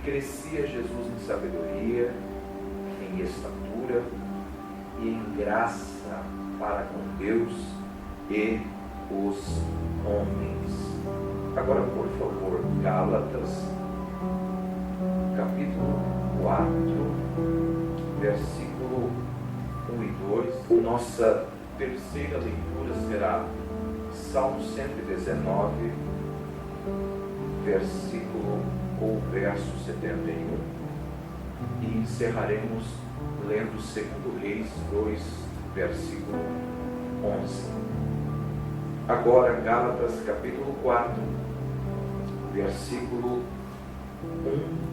crescia Jesus em sabedoria, em estatura e em graça para com Deus e os homens. Agora, por favor, Gálatas, capítulo 4, versículo 1 e 2. Nossa terceira leitura será Salmo 119, versículo ou verso 71. E encerraremos lendo 2 Reis 2, versículo 11. Agora, Gálatas, capítulo 4, versículo 1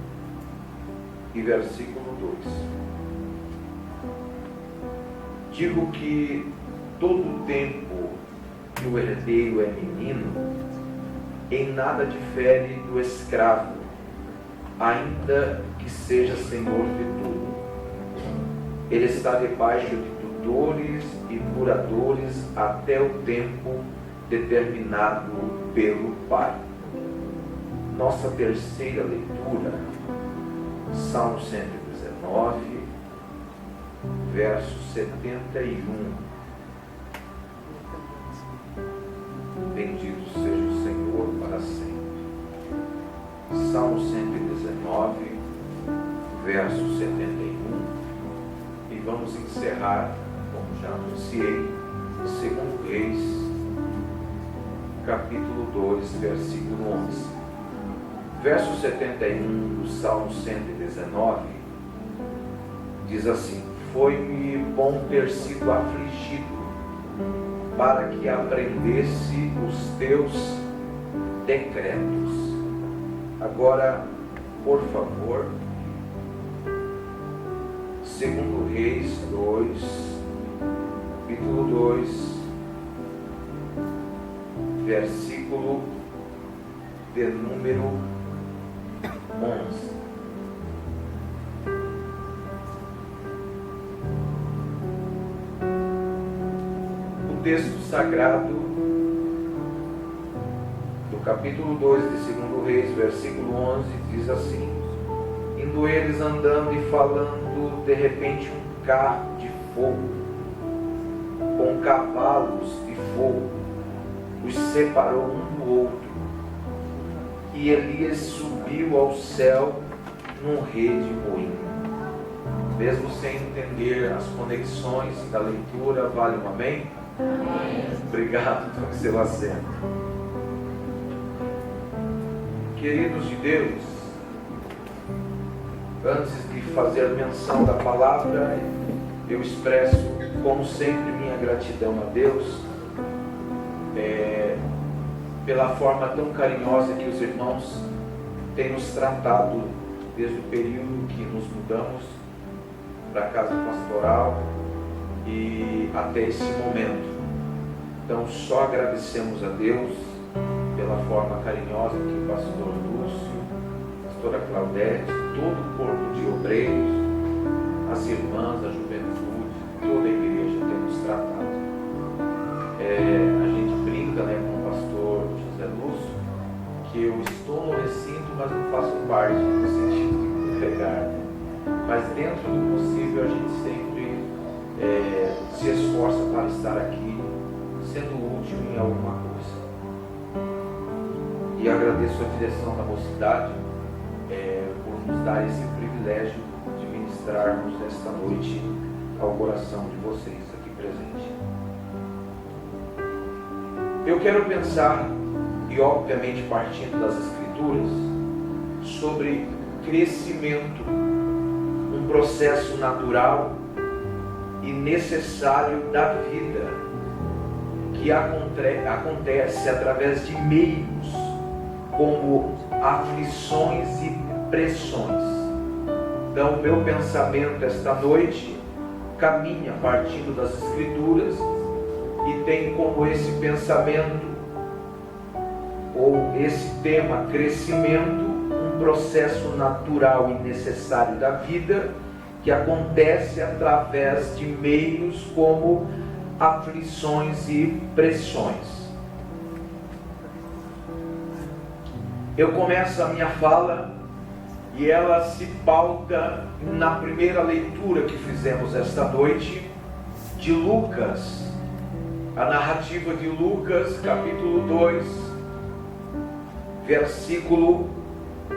e versículo 2. Digo que todo o tempo que o herdeiro é menino, em nada difere do escravo, ainda que seja senhor de tudo. Ele está debaixo de tutores e curadores até o tempo determinado pelo Pai. Nossa terceira leitura, Salmo 119, verso 71. Bendito seja o Senhor para sempre. Salmo 119, verso 71. E vamos encerrar, como já anunciei, 2 Reis, capítulo 2, versículo 11. Verso 71 do Salmo 119 diz assim: foi-me bom ter sido afligido, para que aprendesse os teus decretos. Agora, por favor, 2 Reis 2, capítulo 2, versículo de número 11. O texto sagrado do capítulo 2 de 2 Reis, versículo 11, diz assim: indo eles andando e falando, de repente um carro de fogo, com cavalos de fogo, os separou um do outro, e Elias subiu ao céu num redemoinho. Mesmo sem entender as conexões da leitura, vale um amém? Amém. Obrigado pelo seu assento. Queridos de Deus, antes de fazer menção da palavra, eu expresso, como sempre, minha gratidão a Deus pela forma tão carinhosa que os irmãos têm nos tratado desde o período que nos mudamos para a casa pastoral e até esse momento. Então, só agradecemos a Deus pela forma carinhosa que o pastor Lúcio, a pastora Claudete, todo o corpo de obreiros, as irmãs, a juventude, toda a igreja tem nos tratado. A gente brinca, com o pastor José Lúcio, que eu estou no recinto, mas não faço parte no sentido de pregar. Mas dentro do possível a gente sempre se esforça para estar aqui, sendo útil em alguma coisa. E agradeço a direção da mocidade por nos dar esse privilégio de ministrarmos esta noite ao coração de vocês aqui presentes. Eu quero pensar, e obviamente partindo das Escrituras, sobre crescimento, um processo natural e necessário da vida, que acontece através de meios como aflições e pressões. Então, o meu pensamento esta noite caminha partindo das Escrituras e tem como esse pensamento, ou esse tema, crescimento, um processo natural e necessário da vida, que acontece através de meios como aflições e pressões. Eu começo a minha fala e ela se pauta na primeira leitura que fizemos esta noite, de Lucas, a narrativa de Lucas, capítulo 2, versículo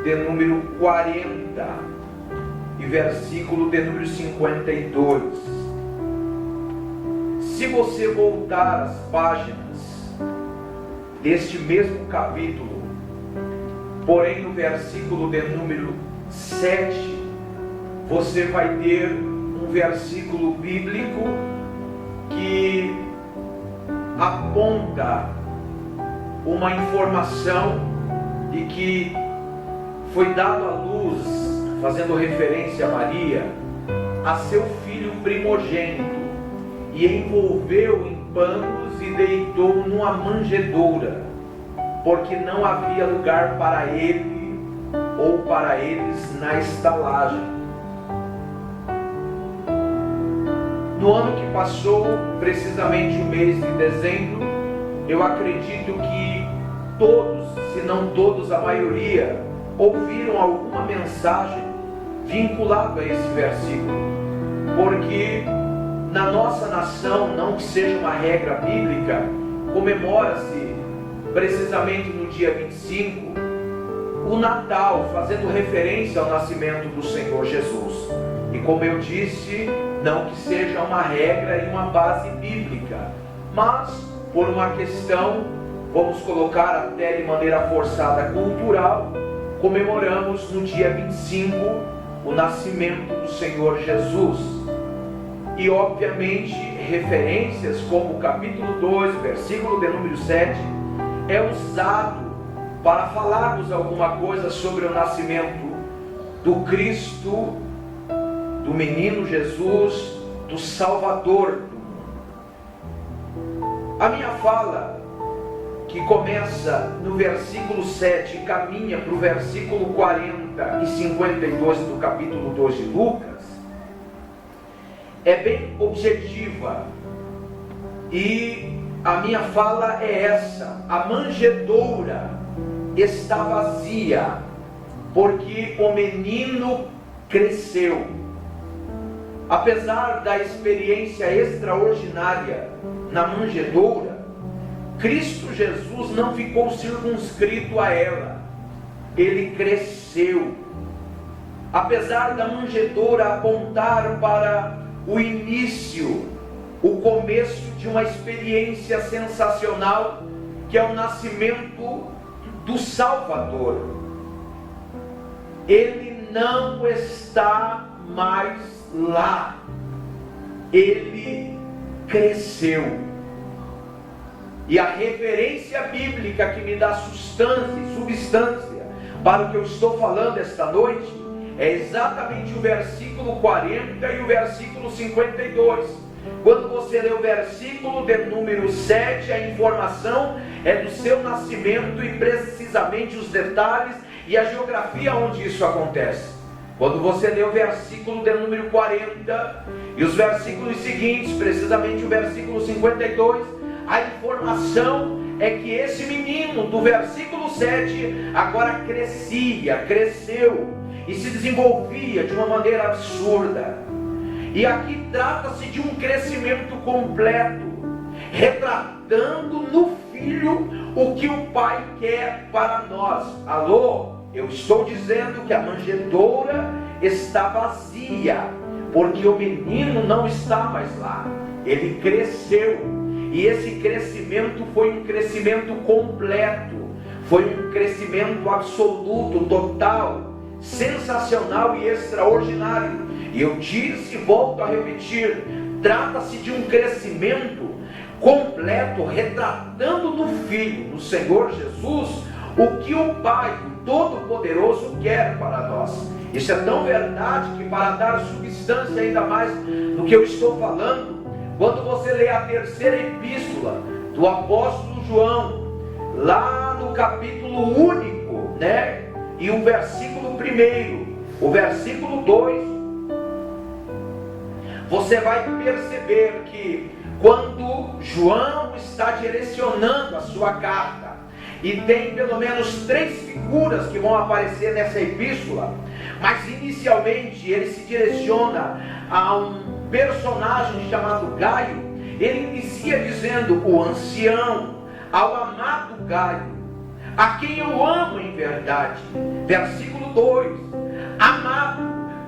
de número 40 e versículo de número 52. Se você voltar às páginas deste mesmo capítulo, porém no versículo de número 7, você vai ter um versículo bíblico que aponta uma informação de que foi dado à luz, fazendo referência a Maria, a seu filho primogênito, e envolveu em panos e deitou numa manjedoura, porque não havia lugar para ele ou para eles na estalagem. No ano que passou, precisamente o mês de dezembro, eu acredito que todos, se não todos, a maioria, ouviram alguma mensagem vinculada a esse versículo, porque na nossa nação, não que seja uma regra bíblica, comemora-se precisamente no dia 25 o Natal, fazendo referência ao nascimento do Senhor Jesus. E como eu disse, não que seja uma regra e uma base bíblica, mas por uma questão, vamos colocar até de maneira forçada, cultural, comemoramos no dia 25 o nascimento do Senhor Jesus. E obviamente referências como o capítulo 2, versículo de número 7, é usado para falarmos alguma coisa sobre o nascimento do Cristo, do menino Jesus, do Salvador do mundo. A minha fala, que começa no versículo 7 e caminha para o versículo 40 e 52 do capítulo 2 de Lucas, é bem objetiva, e a minha fala é essa: a manjedoura está vazia, porque o menino cresceu. Apesar da experiência extraordinária na manjedoura, Cristo Jesus não ficou circunscrito a ela, ele cresceu. Apesar da manjedoura apontar para o início, o começo de uma experiência sensacional, que é o nascimento do Salvador, ele não está mais lá, ele cresceu. E a referência bíblica que me dá substância para o que eu estou falando esta noite é exatamente o versículo 40 e o versículo 52. Quando você lê o versículo de número 7, a informação é do seu nascimento e precisamente os detalhes e a geografia onde isso acontece. Quando você lê o versículo de número 40 e os versículos seguintes, precisamente o versículo 52, a informação é que esse menino do versículo 7 agora cresceu e se desenvolvia de uma maneira absurda. E aqui trata-se de um crescimento completo, retratando no filho o que o pai quer para nós. Alô? Eu estou dizendo que a manjedoura está vazia, porque o menino não está mais lá, ele cresceu. E esse crescimento foi um crescimento completo, foi um crescimento absoluto, total, sensacional e extraordinário. E eu disse e volto a repetir, trata-se de um crescimento completo, retratando no Filho, no Senhor Jesus, o que o Pai, o Todo-Poderoso, quer para nós. Isso é tão verdade que, para dar substância ainda mais no que eu estou falando, quando você lê a terceira epístola do apóstolo João, lá no capítulo único, né? E o versículo 1, o versículo 2, você vai perceber que quando João está direcionando a sua carta, e tem pelo menos 3 figuras que vão aparecer nessa epístola, mas inicialmente ele se direciona a um personagem chamado Gaio. Ele inicia dizendo: o ancião, ao amado Gaio, a quem eu amo em verdade. Versículo 2: amado,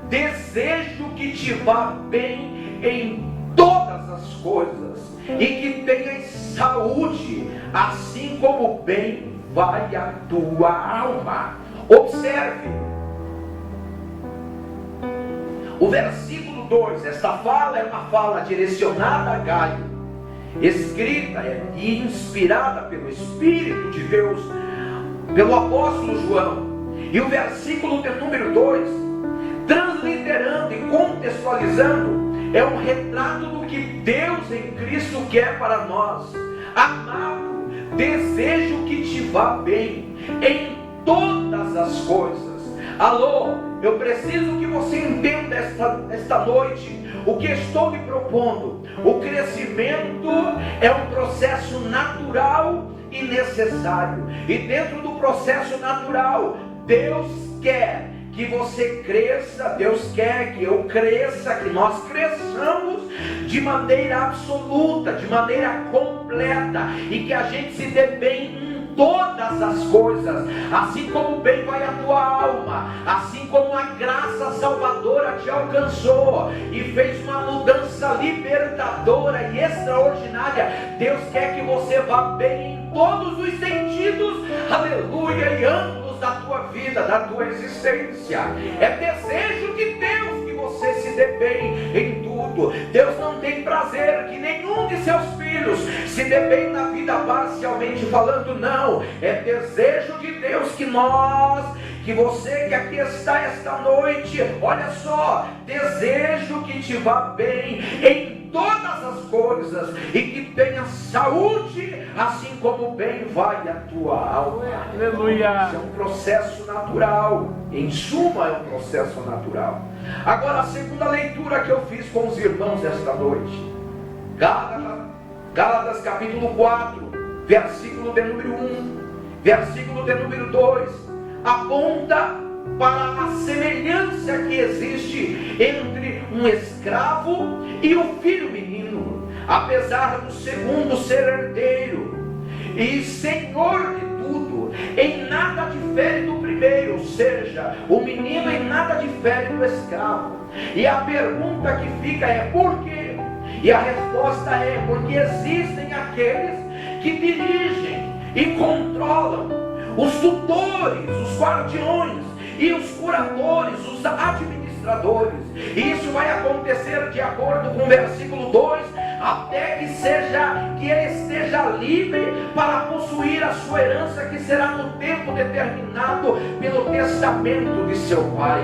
desejo que te vá bem em todas as coisas e que tenhas saúde, assim como bem vai a tua alma. Observe o versículo 2. Esta fala é uma fala direcionada a Gaio, escrita e inspirada pelo Espírito de Deus, pelo apóstolo João. E o versículo de número 2, transliterando e contextualizando, é um retrato do que Deus em Cristo quer para nós. Amado, desejo que te vá bem em todas as coisas. Alô, eu preciso que você entenda esta noite o que estou lhe propondo. O crescimento é um processo natural e necessário. E dentro do processo natural, Deus quer que você cresça, Deus quer que eu cresça, que nós cresçamos de maneira absoluta, de maneira completa, e que a gente se dê bem em todas as coisas, assim como bem vai a tua alma, assim como a graça salvadora te alcançou e fez uma mudança libertadora e extraordinária. Deus quer que você vá bem em todos os sentidos, aleluia, e amplos da tua vida, da tua existência. É desejo de Deus que você se dê bem em tudo. Deus não tem prazer que nenhum de seus filhos se dê bem na vida parcialmente falando, não. É desejo de Deus que você que aqui está esta noite, olha só, desejo que te vá bem em todas as coisas e que tenha saúde, assim como bem vai a tua alma. Aleluia. Isso é um processo natural. Em suma, é um processo natural. Agora, a segunda leitura que eu fiz com os irmãos esta noite, Gálatas capítulo 4, versículo de número 1, versículo de número 2, aponta para a semelhança que existe entre um escravo e o filho menino. Apesar do segundo ser herdeiro e senhor de tudo, em nada difere do primeiro, ou seja, o menino em nada difere do escravo. E a pergunta que fica é: por quê? E a resposta é: porque existem aqueles que dirigem e controlam, os tutores, os guardiões e os curadores, os administradores. E isso vai acontecer de acordo com o versículo 2, até que ele esteja livre para possuir a sua herança, que será no tempo determinado pelo testamento de seu pai.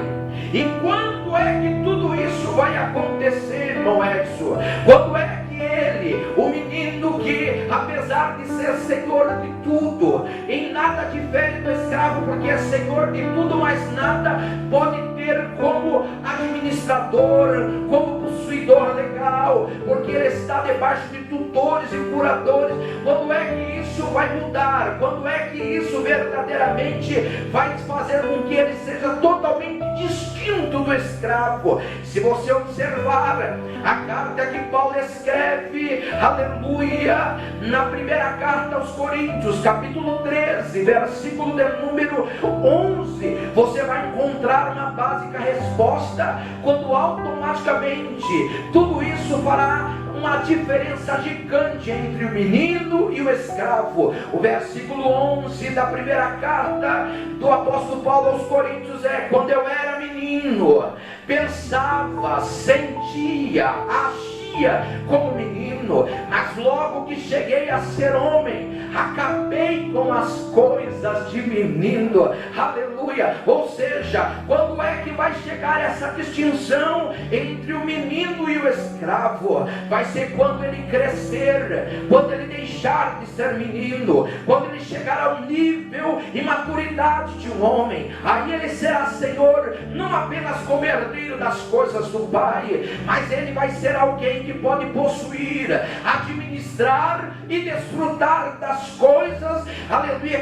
E quando é que tudo isso vai acontecer, irmão Edson? Quando é que ele, o menino que, apesar de ser senhor de tudo, em nada difere do escravo, porque é senhor de tudo, mas nada pode ter como administrador, como possuidor legal, porque ele está debaixo de tutores e curadores. Quando é que isso vai mudar? Quando é que isso verdadeiramente vai fazer com que ele seja totalmente distinto do escravo? Se você observar a carta que Paulo escreve, aleluia, na primeira carta aos Coríntios, capítulo 13, versículo de número 11, você vai encontrar uma básica resposta, quando automaticamente tudo isso fará uma diferença gigante entre o menino e o escravo. O versículo 11 da primeira carta do apóstolo Paulo aos Coríntios é: quando eu era menino, pensava, sentia, agia como menino, mas logo que cheguei a ser homem, acabei com as coisas de menino. Aleluia. Ou seja, quando é que vai chegar essa distinção entre o menino e o escravo? Vai ser quando ele crescer, quando ele deixar de ser menino, quando ele chegar ao nível e maturidade de um homem. Aí ele será senhor, não apenas como herdeiro das coisas do pai, mas ele vai ser alguém alguém que pode possuir, administrar e desfrutar das coisas, aleluia,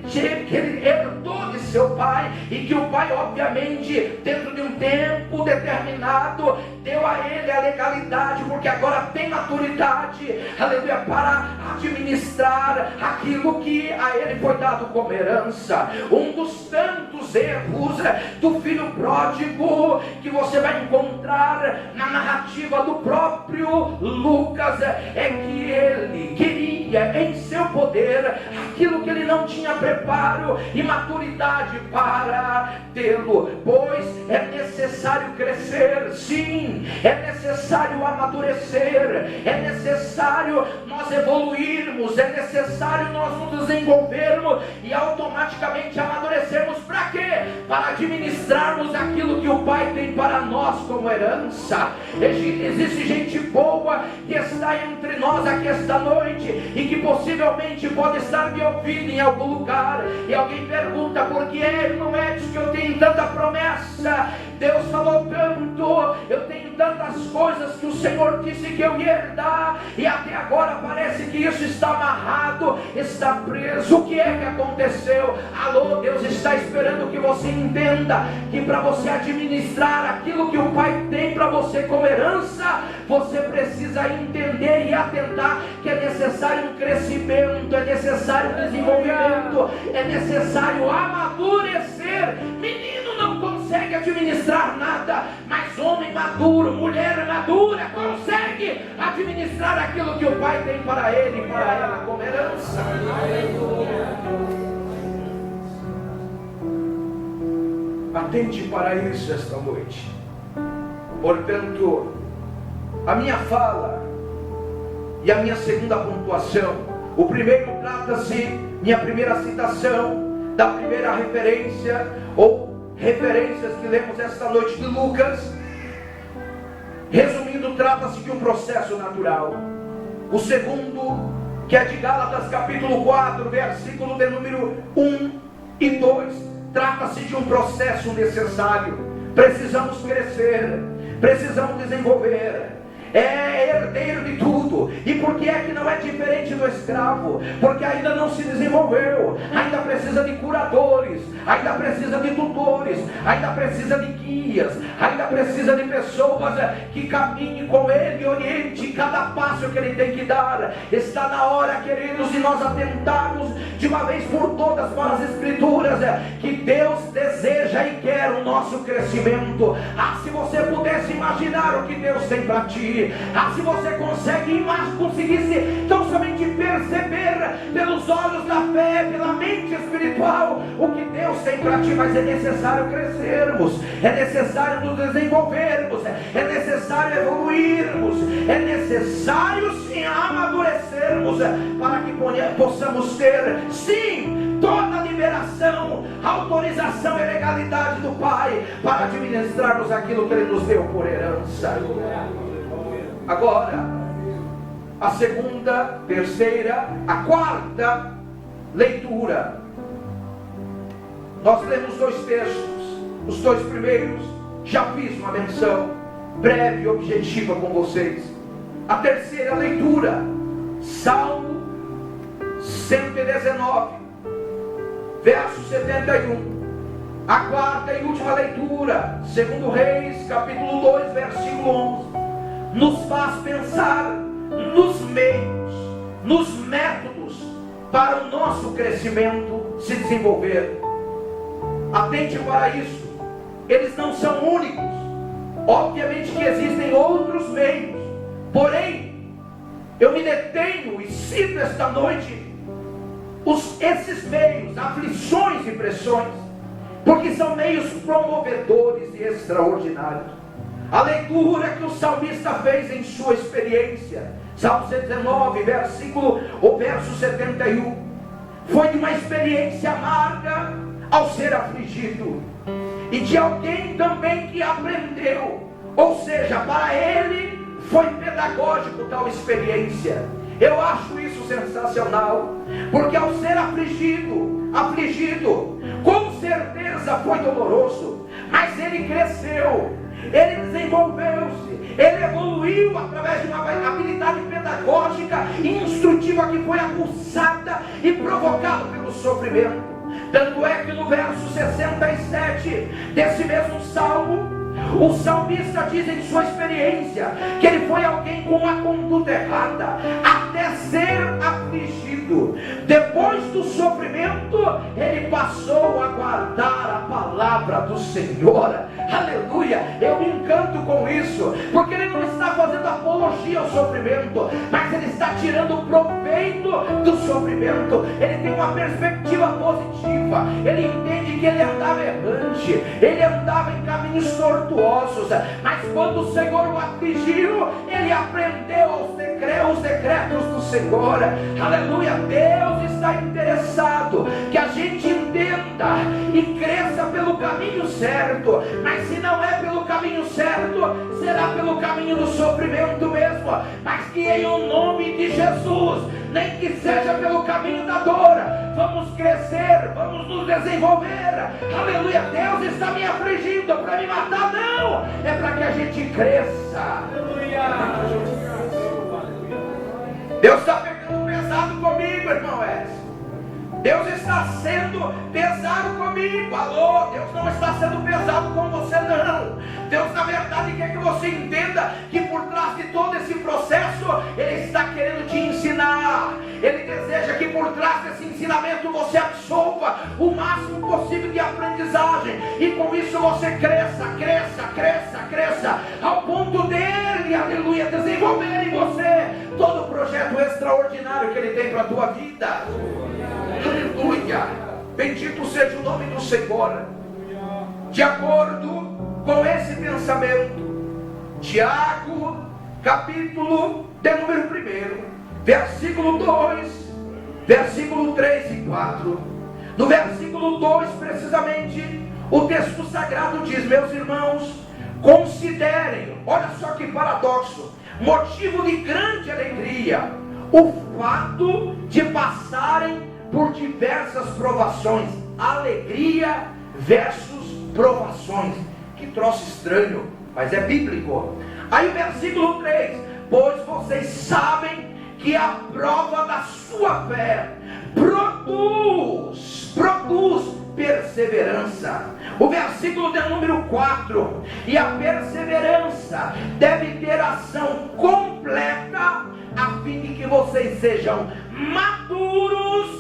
que ele herdou de seu pai, e que o pai, obviamente, dentro de um tempo determinado, deu a ele a legalidade, porque agora tem maturidade, aleluia, para administrar aquilo que a ele foi dado como herança. Um dos tantos erros do filho pródigo que você vai encontrar na narrativa do próprio Lucas é que ele queria em seu poder aquilo que ele não tinha preparo e maturidade para tê-lo, pois é necessário crescer, sim, é necessário amadurecer, é necessário nós evoluirmos, é necessário nós nos desenvolvermos e automaticamente amadurecermos. Para quê? Para administrarmos aquilo que o Pai tem para nós como herança. Existe gente boa que está entre nós aqui esta noite e que possivelmente pode estar me ouvindo em algum lugar, e alguém pergunta: por que não é disso que eu tenho tanta promessa? Deus falou tanto, eu tenho tantas coisas que o Senhor disse que eu ia herdar, e até agora parece que isso está amarrado, está preso. O que é que aconteceu? Alô, Deus está esperando que você entenda que para você administrar aquilo que o Pai tem para você como herança, você precisa entender e atentar que é necessário um crescimento, é necessário um desenvolvimento, é necessário amadurecer. Menino não consegue administrar nada, mas homem maduro, mulher madura consegue administrar aquilo que o Pai tem para ele e para ela como herança. Atente para isso esta noite. Portanto, a minha fala e a minha segunda pontuação, o primeiro trata-se, minha primeira citação, da primeira referência ou referências que lemos esta noite de Lucas. Resumindo, trata-se de um processo natural. O segundo, que é de Gálatas capítulo 4, versículo de número 1 e 2, trata-se de um processo necessário. Precisamos crescer, precisamos desenvolver. É herdeiro de tudo. E por que é que não é diferente do escravo? Porque ainda não se desenvolveu, ainda precisa de curadores, ainda precisa de tutores, ainda precisa de guias, ainda precisa de pessoas que caminhem com ele e oriente cada passo que ele tem que dar. Está na hora, queridos, de nós atentarmos de uma vez por todas para as Escrituras, que Deus deseja e quer o nosso crescimento. Se você pudesse imaginar o que Deus tem para ti, se você conseguisse tão somente perceber pelos olhos da fé, pela mente espiritual, o que Deus tem para ti. Mas é necessário crescermos, é necessário nos desenvolvermos, é necessário evoluirmos, é necessário sim amadurecermos, para que possamos ter sim toda a liberação, autorização e legalidade do Pai para administrarmos aquilo que Ele nos deu por herança. Agora, a segunda, terceira, a quarta leitura. Nós lemos dois textos. Os dois primeiros já fiz uma menção breve e objetiva com vocês. A terceira leitura, Salmo 119, verso 71. A quarta e última leitura, 2 Reis, capítulo 2, versículo 11. Nos faz pensar nos meios, nos métodos para o nosso crescimento se desenvolver. Atente para isso. Eles não são únicos. Obviamente que existem outros meios. Porém, eu me detenho e cito esta noite esses meios, aflições e pressões, porque são meios promovedores e extraordinários. A leitura que o salmista fez em sua experiência, Salmo 119, verso 71, foi de uma experiência amarga ao ser afligido, e de alguém também que aprendeu, ou seja, para ele foi pedagógico tal experiência. Eu acho isso sensacional, porque ao ser afligido, com certeza foi doloroso, mas ele cresceu, ele desenvolveu-se, ele evoluiu. instruiu através de uma habilidade pedagógica e instrutiva que foi aguçada e provocada pelo sofrimento. Tanto é que no verso 67 desse mesmo salmo, o salmista diz em sua experiência que ele foi alguém com uma conduta errada, até ser afligido. Depois do sofrimento, ele passou a guardar a palavra do Senhor. Aleluia! Eu me encanto com isso, porque ele não está fazendo apologia ao sofrimento, mas ele está tirando proveito do sofrimento. Ele tem uma perspectiva positiva. Ele entende que ele andava errante, ele andava em caminhos tortuosos, mas quando o Senhor o afligiu, ele aprendeu os decretos do Senhor. Aleluia! Deus está interessado que a gente entenda e cresça pelo caminho certo, mas se não é pelo caminho certo, será pelo caminho do sofrimento mesmo, mas que em o nome de Jesus, nem que seja pelo caminho da dor, vamos crescer, vamos nos desenvolver. Aleluia! Deus está me afligindo para me matar? Não, é para que a gente cresça. Aleluia! Deus está pegando pesado comigo, irmão Edson. Deus está sendo pesado comigo. Alô, Deus não está sendo pesado com você, não. Deus, na verdade, quer que você entenda que por trás de todo esse processo, Ele está querendo te ensinar. Ele deseja que por trás desse ensinamento você absorva o máximo possível de aprendizagem, e com isso você cresça, ao ponto dele, aleluia, desenvolver em você todo o projeto extraordinário que Ele tem para a tua vida. Aleluia! Bendito seja o nome do Senhor. De acordo com esse pensamento, Tiago, capítulo de número 1, versículo 2, versículo 3 e 4. No versículo 2, precisamente, o texto sagrado diz: meus irmãos, considerem, olha só que paradoxo, motivo de grande alegria, o fato de passarem por diversas provações. Alegria versus provações. Que troço estranho, mas é bíblico. Aí o versículo 3: pois vocês sabem que a prova da sua fé produz perseverança. O versículo de número 4: e a perseverança deve ter ação completa, a fim de que vocês sejam maduros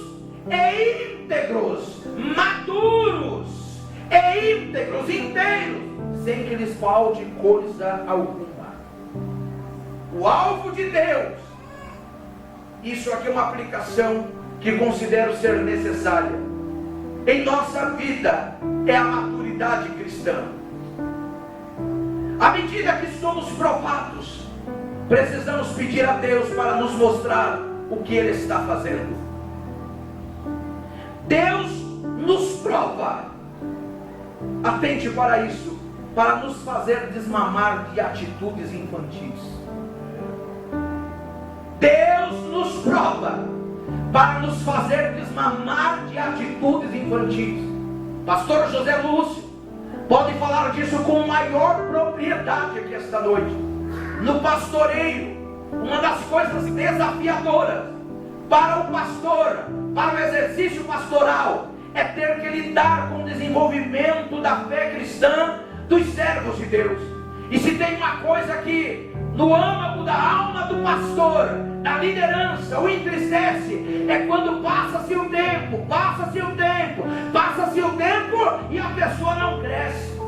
e íntegros, inteiros, sem que lhes falte coisa alguma. O alvo de Deus, isso aqui é uma aplicação que considero ser necessária em nossa vida, é a maturidade cristã. À medida que somos provados, precisamos pedir a Deus para nos mostrar o que Ele está fazendo. Deus nos prova, atente para isso, para nos fazer desmamar de atitudes infantis. Deus nos prova para nos fazer desmamar de atitudes infantis. Pastor José Lúcio pode falar disso com maior propriedade aqui esta noite. No pastoreio, uma das coisas desafiadoras para o pastor, para o exercício pastoral, é ter que lidar com o desenvolvimento da fé cristã dos servos de Deus. E se tem uma coisa que no âmago da alma do pastor, da liderança, o entristece, é quando passa-se o tempo e a pessoa não cresce,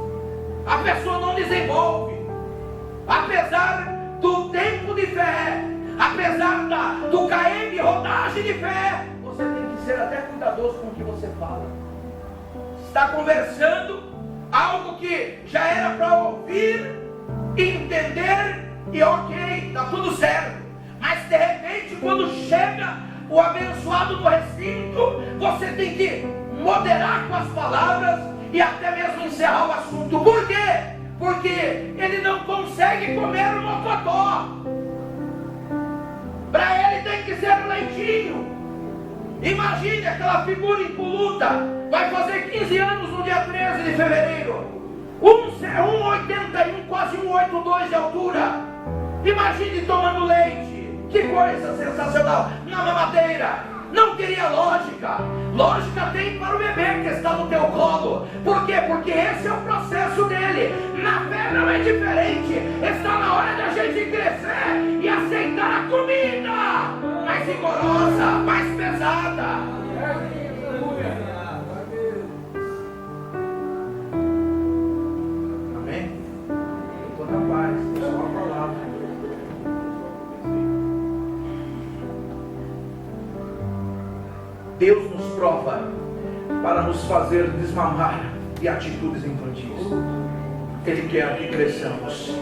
a pessoa não desenvolve. Apesar do tempo de fé, apesar do KM rodagem de fé, você tem que ser até cuidadoso com o que você fala. Está conversando algo que já era para ouvir, entender e ok, está tudo certo. Mas de repente, quando chega o abençoado no recinto, você tem que moderar com as palavras e até mesmo encerrar o assunto. Por quê? Porque ele não consegue comer o mocotó. Para ele tem que ser leitinho. Imagine aquela figura impoluta, vai fazer 15 anos no dia 13 de fevereiro, 1,81, quase 1,82 de altura. Imagine Imagine tomando leite. Que coisa sensacional. Na mamadeira. Não teria lógica. Lógica tem para o bebê que está no teu colo. Por quê? Porque esse é o processo dele. Na fé não é diferente. Está na hora da gente crescer e aceitar a comida mais rigorosa, mais pesada. Amém? Toda paz, só a palavra. Deus nos prova para nos fazer desmamar de atitudes infantis. Ele quer que cresçamos.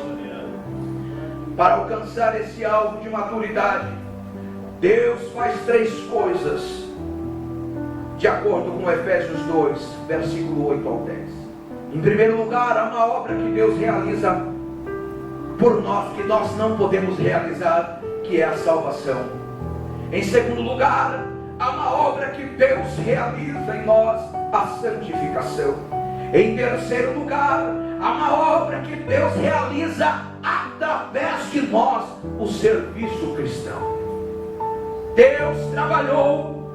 Para alcançar esse alvo de maturidade, Deus faz 3 coisas, de acordo com Efésios 2, versículo 8 ao 10. Em primeiro lugar, há uma obra que Deus realiza por nós, que nós não podemos realizar, que é a salvação. Em segundo lugar, há uma obra que Deus realiza em nós, a santificação. Em terceiro lugar, há uma obra que Deus realiza através de nós, o serviço cristão. Deus trabalhou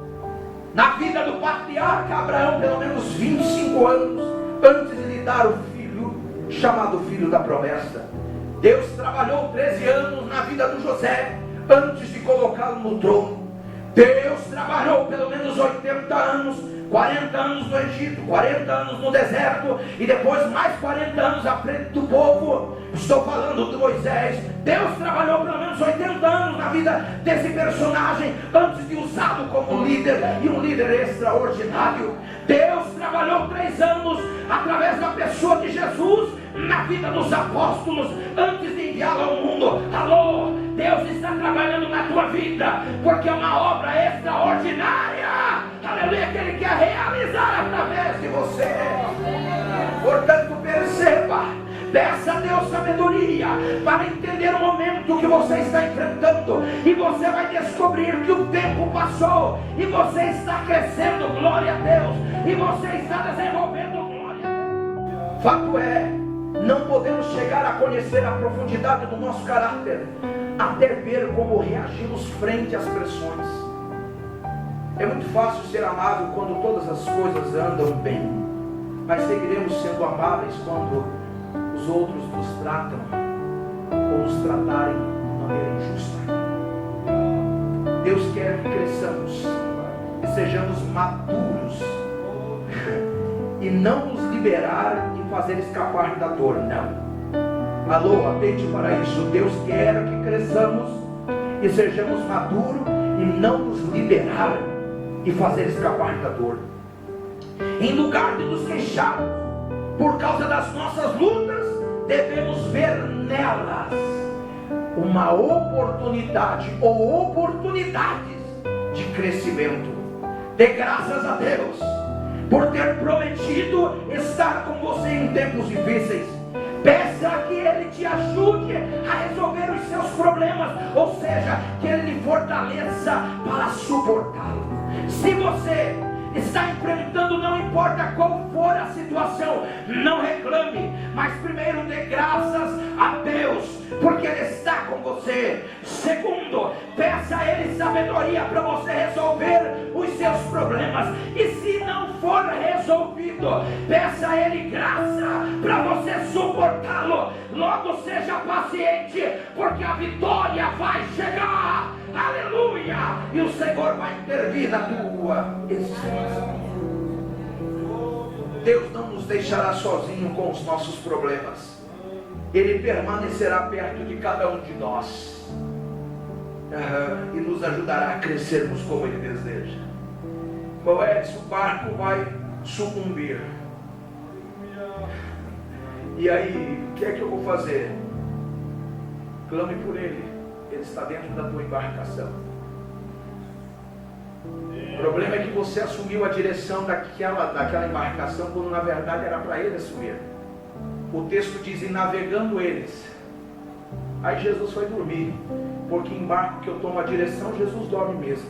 na vida do patriarca Abraão pelo menos 25 anos antes de lhe dar o filho, chamado filho da promessa. Deus trabalhou 13 anos na vida do José antes de colocá-lo no trono. Deus trabalhou pelo menos 80 anos, 40 anos no Egito, 40 anos no deserto, e depois mais 40 anos à frente do povo. Estou falando de Moisés. Deus trabalhou pelo menos 80 anos na vida desse personagem, antes de usá-lo como líder, e um líder extraordinário. Deus trabalhou 3 anos através da pessoa de Jesus na vida dos apóstolos, antes de enviá-lo ao mundo. Alô, Deus está trabalhando na tua vida, porque é uma obra extraordinária, aleluia, que Ele quer realizar através de você. Portanto, perceba, peça a Deus sabedoria para entender o momento que você está enfrentando, e você vai descobrir que o tempo passou, e você está crescendo, glória a Deus, e você está desenvolvendo, glória a Deus. Fato é, não podemos chegar a conhecer a profundidade do nosso caráter até ver como reagimos frente às pressões. É muito fácil ser amável quando todas as coisas andam bem, mas seguiremos sendo amáveis quando os outros nos tratam ou nos tratarem de maneira injusta. Deus quer que cresçamos e sejamos maduros e não nos liberar e fazer escapar da dor, não. Alô, atente para isso. Deus quer que cresçamos e sejamos maduros e não nos liberar e fazer escapar da dor. Em lugar de nos queixar por causa das nossas lutas, devemos ver nelas uma oportunidade ou oportunidades de crescimento. Dê graças a Deus por ter prometido estar com você em tempos difíceis. Peça que Ele te ajude a resolver os seus problemas, ou seja, que Ele lhe fortaleça para suportá-lo. Se você está enfrentando, não importa qual for a situação, não reclame, mas primeiro dê graças a Deus, porque Ele está com você. Segundo, peça a Ele sabedoria para você resolver os seus problemas, e se não for resolvido, peça a Ele graça para você suportá-lo. Logo seja paciente, porque a vitória vai chegar. Aleluia! E o Senhor vai intervir na tua existência. Deus não nos deixará sozinho com os nossos problemas. Ele permanecerá perto de cada um de nós e nos ajudará a crescermos como Ele deseja. Boés, o barco vai sucumbir. E aí, o que é que eu vou fazer? Clame por Ele. Ele está dentro da tua embarcação. O problema é que você assumiu a direção daquela embarcação, quando na verdade era para Ele assumir. O texto diz: e navegando eles. Aí Jesus foi dormir, porque em barco que eu tomo a direção, Jesus dorme mesmo.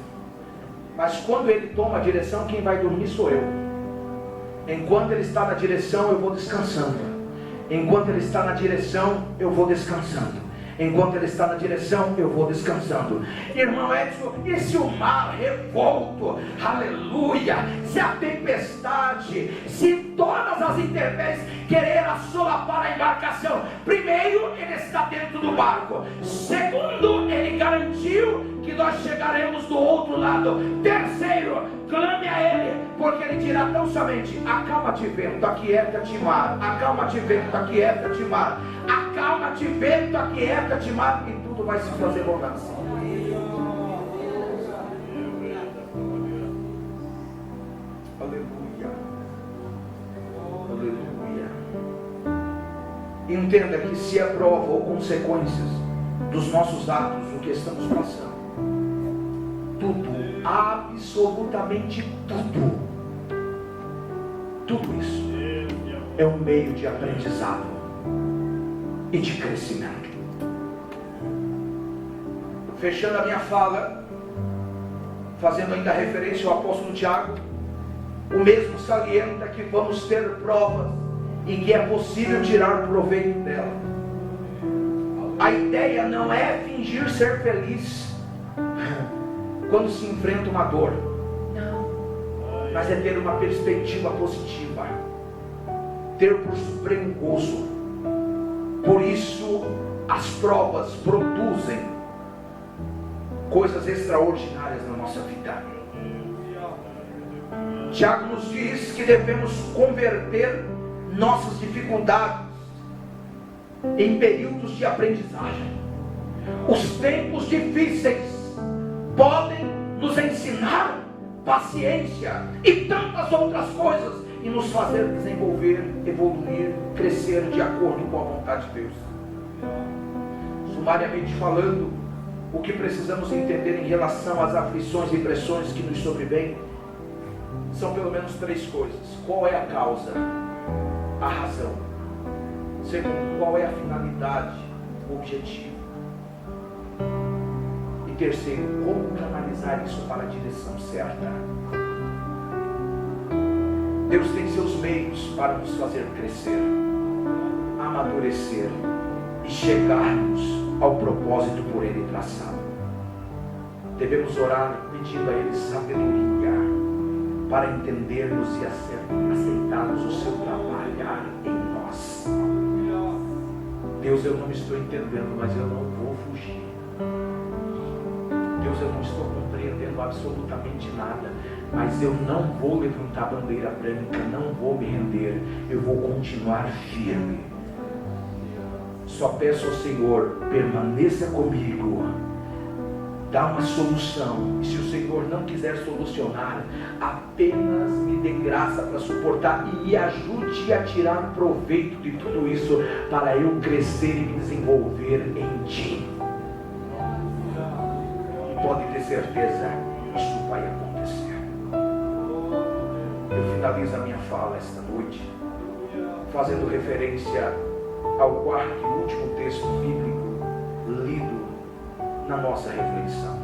Mas quando Ele toma a direção, quem vai dormir sou eu. Enquanto Ele está na direção, eu vou descansando. Enquanto Ele está na direção, eu vou descansando. Enquanto ele está na direção, eu vou descansando. Irmão Edson, e se o mar revolto, aleluia, se a tempestade, se todas as intempéries querer assolapar a embarcação? Primeiro, ele está dentro do barco. Segundo, ele garantiu que nós chegaremos do outro lado. Terceiro, clame a ele, porque ele dirá tão somente: acalma-te vento, aquieta-te mar, acalma-te vento, aquieta-te mar, acalma-te vento, aquieta-te mar, e tudo vai se fazer bonança. Aleluia, aleluia. Entenda que se é prova ou consequências dos nossos atos, o que estamos passando, tudo, absolutamente tudo isso é um meio de aprendizado e de crescimento. Fechando a minha fala, fazendo ainda referência ao apóstolo Tiago, o mesmo salienta que vamos ter provas e que é possível tirar proveito dela. A ideia não é fingir ser feliz quando se enfrenta uma dor, não, mas é ter uma perspectiva positiva, ter por supremo gozo. Por isso as provas produzem coisas extraordinárias na nossa vida. Tiago nos diz que devemos converter nossas dificuldades em períodos de aprendizagem. Os tempos difíceis podem nos ensinar paciência e tantas outras coisas, e nos fazer desenvolver, evoluir, crescer de acordo com a vontade de Deus. Sumariamente falando, o que precisamos entender em relação às aflições e pressões que nos sobrevêm são pelo menos três coisas. Qual é a causa? A razão. Segundo, qual é a finalidade? O objetivo. E terceiro, como canalizar isso para a direção certa? Deus tem seus meios para nos fazer crescer, amadurecer e chegarmos ao propósito por Ele traçado. Devemos orar pedindo a Ele sabedoria para entendermos e aceitarmos o seu trabalhar em nós. Deus, eu não estou entendendo, mas eu não vou fugir. Deus, eu não estou compreendendo absolutamente nada, mas eu não vou levantar a bandeira branca, não vou me render, eu vou continuar firme. Só peço ao Senhor, permaneça comigo, dá uma solução, e se o Senhor não quiser solucionar, apenas me dê graça para suportar e me ajude a tirar proveito de tudo isso, para eu crescer e me desenvolver em Ti. E pode ter certeza, isso vai acontecer. Eu finalizo a minha fala esta noite fazendo referência ao quarto e último texto bíblico lido na nossa reflexão.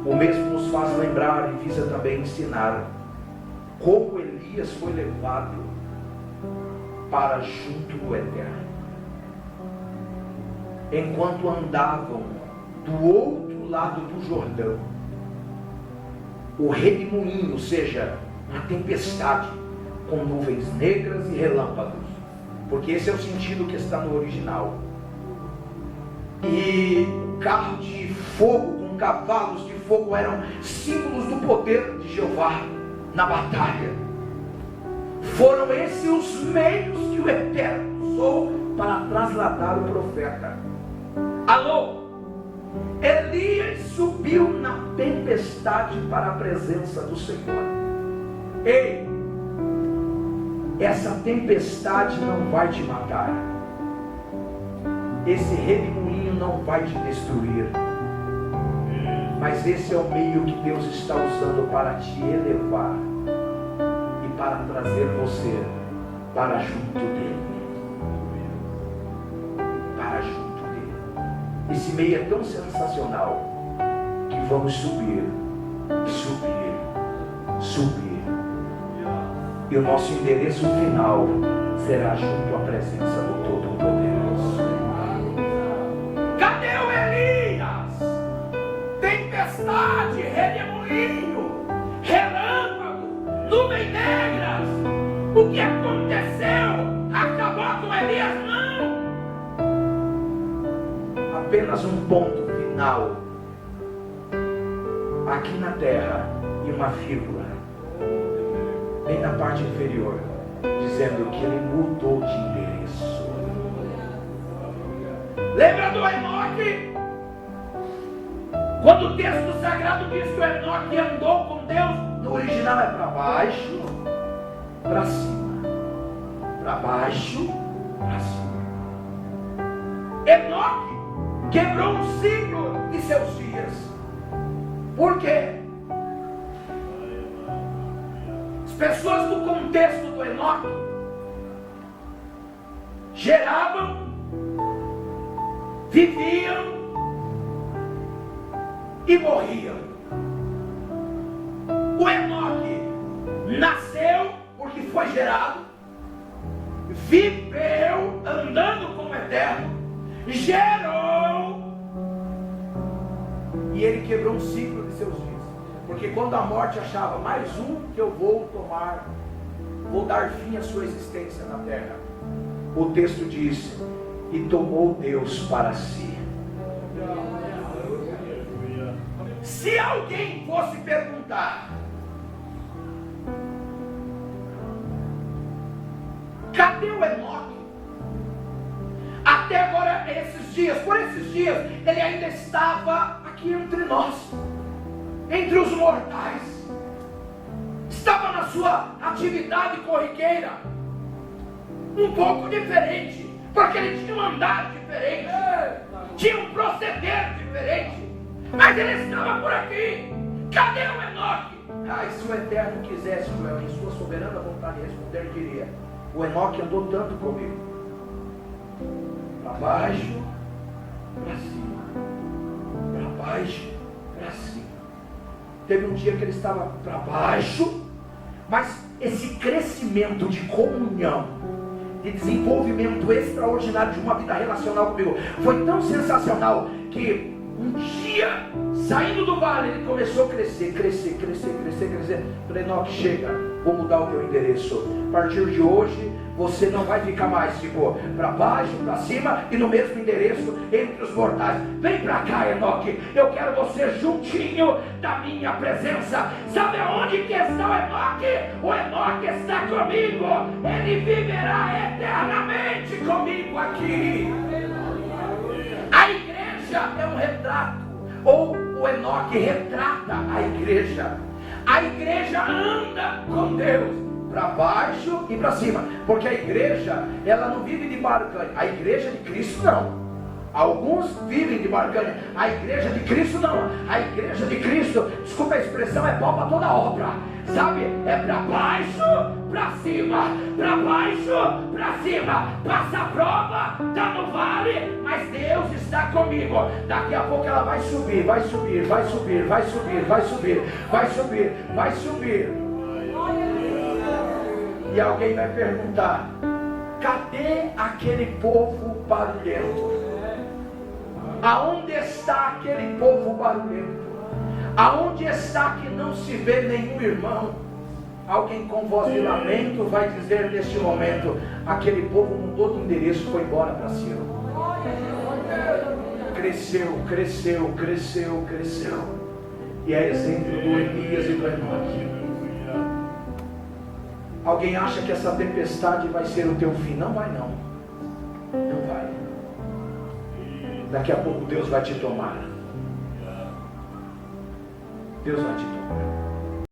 O mesmo nos faz lembrar e visa também ensinar como Elias foi levado para junto do Eterno. Enquanto andavam do outro lado do Jordão, o redemoinho, ou seja, a tempestade com nuvens negras e relâmpagos, porque esse é o sentido que está no original, e o carro de fogo com cavalos de fogo eram símbolos do poder de Jeová na batalha. Foram esses os meios que o Eterno usou para trasladar o profeta. Alô? Elias subiu na tempestade para a presença do Senhor. Ei, essa tempestade não vai te matar, esse redemoinho não vai te destruir, mas esse é o meio que Deus está usando para te elevar e para trazer você para junto dele. Para junto dele. Esse meio é tão sensacional que vamos subir, subir, subir. E o nosso endereço final será junto à presença do Todo-Poderoso. apenas um ponto final aqui na terra e uma vírgula bem na parte inferior, dizendo que ele mudou de endereço. Lembra do Enoque? Quando o texto sagrado diz que o Enoque andou com Deus, no original é para baixo, para cima, para baixo, para cima. Enoque quebrou um ciclo de seus dias. Por quê? As pessoas do contexto do Enoque geravam, viviam e morriam. O Enoque nasceu porque foi gerado, viveu andando com o Eterno, gerou, e ele quebrou um ciclo de seus dias. Porque quando a morte achava mais um que eu vou tomar, vou dar fim à sua existência na terra, o texto diz: e tomou Deus para si. Se alguém fosse perguntar, cadê o Enoque? Até agora, por esses dias, ele ainda estava aqui entre nós, entre os mortais, estava na sua atividade corriqueira, um pouco diferente, porque ele tinha um andar diferente, tinha um proceder diferente, mas ele estava por aqui. Cadê o Enoque? Se o Eterno quisesse, Joel, em sua soberana vontade responder, diria: o Enoque andou tanto comigo, para baixo, para cima, para baixo, para cima. Teve um dia que ele estava para baixo, mas esse crescimento de comunhão, de desenvolvimento extraordinário de uma vida relacional comigo, foi tão sensacional que um dia, saindo do vale, ele começou a crescer. Falei: Enoque, chega, vou mudar o teu endereço. A partir de hoje, você não vai ficar mais para baixo, para cima e no mesmo endereço entre os mortais. Vem para cá, Enoque, eu quero você juntinho da minha presença. Sabe aonde que está o Enoque? O Enoque está comigo, ele viverá eternamente comigo aqui. A igreja é um retrato, ou o Enoque retrata a igreja. A igreja anda com Deus para baixo e para cima, porque a igreja, ela não vive de barganha. A igreja de Cristo não. Alguns vivem de barganha. A igreja de Cristo não. A igreja de Cristo, desculpa a expressão, é pau para toda obra, sabe? É para baixo, para cima, para baixo, para cima. Passa a prova, está no vale, mas Deus está comigo. Daqui a pouco ela vai subir, vai subir, vai subir, vai subir, vai subir, vai subir, vai subir. E alguém vai perguntar: cadê aquele povo barulhento? Aonde está aquele povo barulhento? Aonde está que não se vê nenhum irmão? Alguém com voz de lamento vai dizer neste momento: aquele povo mudou de endereço, foi embora para cima. Cresceu, cresceu, cresceu, cresceu. E é exemplo do Elias e do Enoque. Alguém acha que essa tempestade vai ser o teu fim? Não vai não. Não vai. Daqui a pouco Deus vai te tomar. Deus vai te tomar.